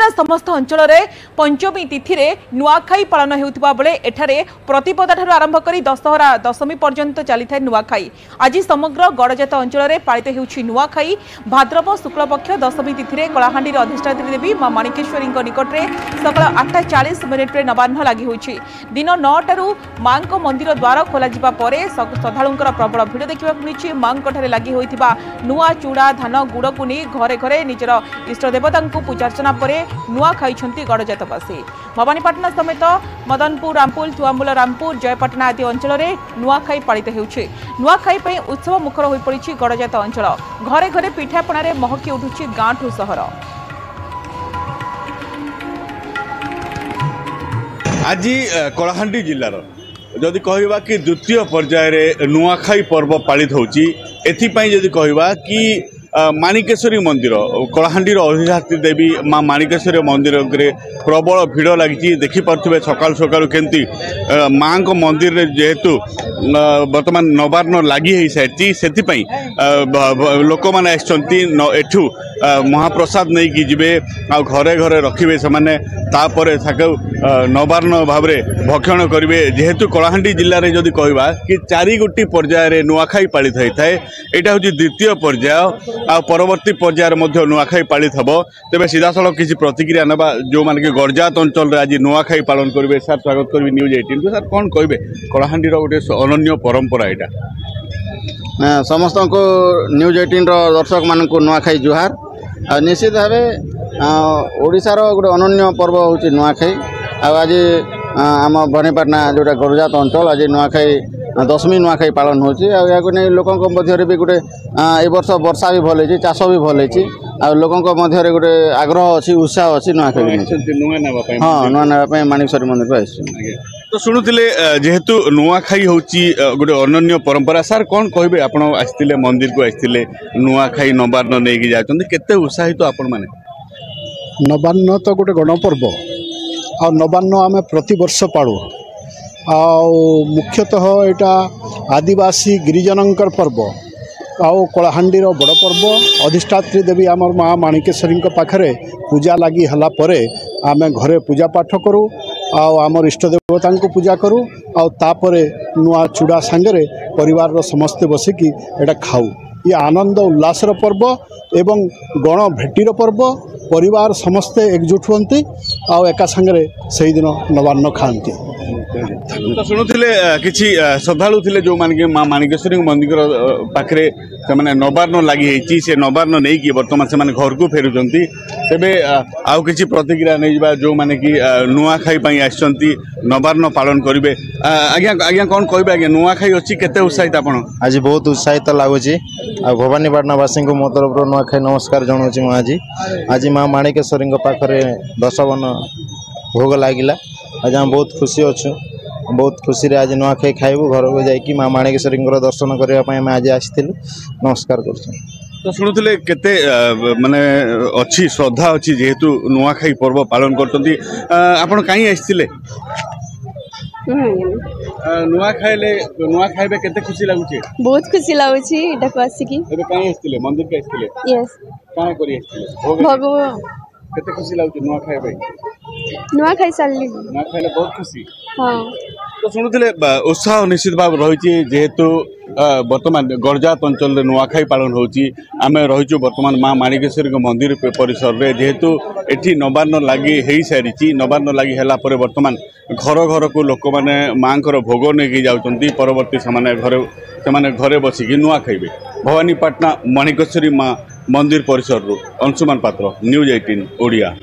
भवानीपाटना समस्त अंचल में पंचमी तिथि में नुआखाई पालन होता बेले एठारे प्रतिपदा ठारू आरंभ कर दशहरा दशमी पर्यंत चली था नुआखाई। आज समग्र गड़जात अंचल में पालित होउछि नुआखाई। भाद्रव शुक्लपक्ष दशमी तिथि में कलाहांडी अधिष्ठात्री देवी मां माणिकेश्वरी निकट में सकाल 8:40 नवान्न लगी होइछि। दिन 9टारू मां मंदिर द्वार खोल श्रद्धालुंकर प्रबल भिड़ देखा मिली। मां लगी होइथिबा नुआ चूड़ा धान गुड़ को नहीं घरे घरे निजर इष्टदेवता पूजार्चना पर नुआ खाई गड़जातवासी। भवानीपाटना समेत मदनपुर रामपुर थुआमूल रामपुर जयपाटना आदि अंचल में नुआखाई पालित होउछि। नुआखाई पई उत्सव मुखर होई पड़िछि गड़जात अंचल। घरे घरे पिठापणारे महकी उठुछि गाँ ठू सहर। आज कलाहांडी जिलार जदि कहवा कि द्वितीय पर्यायर नुआखाई पर्व पालित होउछि। एथिपाई जदि कहवा कि माणिकेश्वरी मंदिर कलाहांडीर अधिष्ठात्री देवी मां माणिकेश्वरी मंदिर प्रबल भिड़ लगी। देखिपे सकाल सकाल केमती माँ को मंदिर रे जेहेतु वर्तमान नवान्न लगी हो सारी से लोक मैंने एठू महाप्रसाद नहीं कि जीवे आ घरे घरे रखिए से नवान्न भाव भक्षण करेंगे। जेहेतु कलाहांडी जिले में जदि कहवा कि 4 गोटी पर्यायर नुआखाई पालित होता है। यहाँ हूँ द्वितीय पर्याय आ परवर्ती पर्यायर नुआखाई पालित हम। तेज सीधा सड़क किसी प्रतिक्रिया ना जो मैंने कि गड़जात अंचल आज नुआखाई पालन करेंगे। सर स्वागत करी न्यूज 18 को। सर कौन कहे कलाहांडी गोटे अनन्य परंपरा यहाँ समस्त को न्यूज 18 दर्शक मान नुआखाई जुहार। निश्चित भाव ओडिशार गोटे अनन्य पर्व हूँ नुआखाई। आज आम भवानीपाटना जोटा गड़जात अंचल आज नुआखाई दशमी नुआखाई पालन होची। नहीं लोकों मध्य भी गोटे ए वर्ष वर्षा भी भल होती चाष भी भल होती लोकों मध्य गोटे आग्रह अच्छी उत्साह अच्छी नुआखाई हाँ नुआ नापी माणिकेश्वरी मंदिर को आस। तो शुणुले जेहेतु नुआखाई हूँ गोटे अनन्य परंपरा। सर कौन कहे आप मंदिर को आसते नुआखाई नवान्न नहीं जाते केते उत्साहित तो आपण मैंने? नवान्न तो गोटे गणपर्व आ नवान्न आम प्रति वर्ष पालू। मुख्यतः यहाँ आदिवासी गिरिजनकर पर्व आउ कलाहांडीर बड़ पर्व। अधिष्ठात्री देवी आम माँ माणिकेश्वरी पाखे पूजा लगी हला परे आमे घरे पूजा पाठ करूँ आमर इष्टदेवता को पूजा करूँ आउे नुआ चूड़ा सांगरे परिवार समस्ते बसिकी एटा खाऊ। ये आनंद उल्लासर पर्व एवं गण भेटीर पर्व। परिवार समस्ते एकजुट होती एका सांगरे से दिन नवान्न खाती। तो शुणुले किसी श्रद्धालु थे जो माने मां माणिकेश्वरी मंदिर पाखे से नवान्न लगी से नवान्न नहीं कि बर्तमान से घर को फेरुंट। तेबे आउ किसी प्रतिक्रिया नहीं जा जो माने कि नुआखाई आसछंती नवान्न पालन करेंगे। आज्ञा आज्ञा कौन कहे आज्ञा नुआखाई अच्छी केते उत्साहित आपण? आज बहुत उत्साहित लगुच। भवानीपाटनावासी मो तरफ नुआखाई नमस्कार जनाऊँ। आज माँ माणिकेश्वरी पाखे 10 वन भोग लगिला। आज हम बहुत खुशी अच्छु। बहुत खुशी रे आज नुआखाई खाइबू घर को जाकि माँ माणिकेश्वरी दर्शन करने आज आसलु नमस्कार कर। तो शुणुले केते माने अच्छी श्रद्धा अच्छी जेहेतु नुआखाई पर्व पालन करते आपण कहीं आसते नुआ खाइबे केते खुशी लागुची? बहुत खुशी लागुची एटा को आसी एबे कहीं आसते मंदिर के आसते? यस काहे करी आसते? भगवान केते खुशी लागुची नुआ खाइबे? नुआ खाई साली नुआ खाइले बहुत खुशी। हां तो शुणुले उत्साह निश्चित भाव रही जेहेतु वर्तमान गड़जात अंचल नुआखाई पालन होची। आम रहीचु वर्तमान माँ माणिकेश्वरी मंदिर परिसर में जेहेतु एठी नवान्न लगी हो सारी नवान्न लगी है वर्तमान घर घर को लोक मैंने माँ भोग नहीं जाऊँगी। परवर्ती से घरे बसिकी नुआ खाइबे। भवानीपाटना माणिकेश्वरी माँ मंदिर परिसर अंशुमान पात्र न्यूज 18 ओडिया।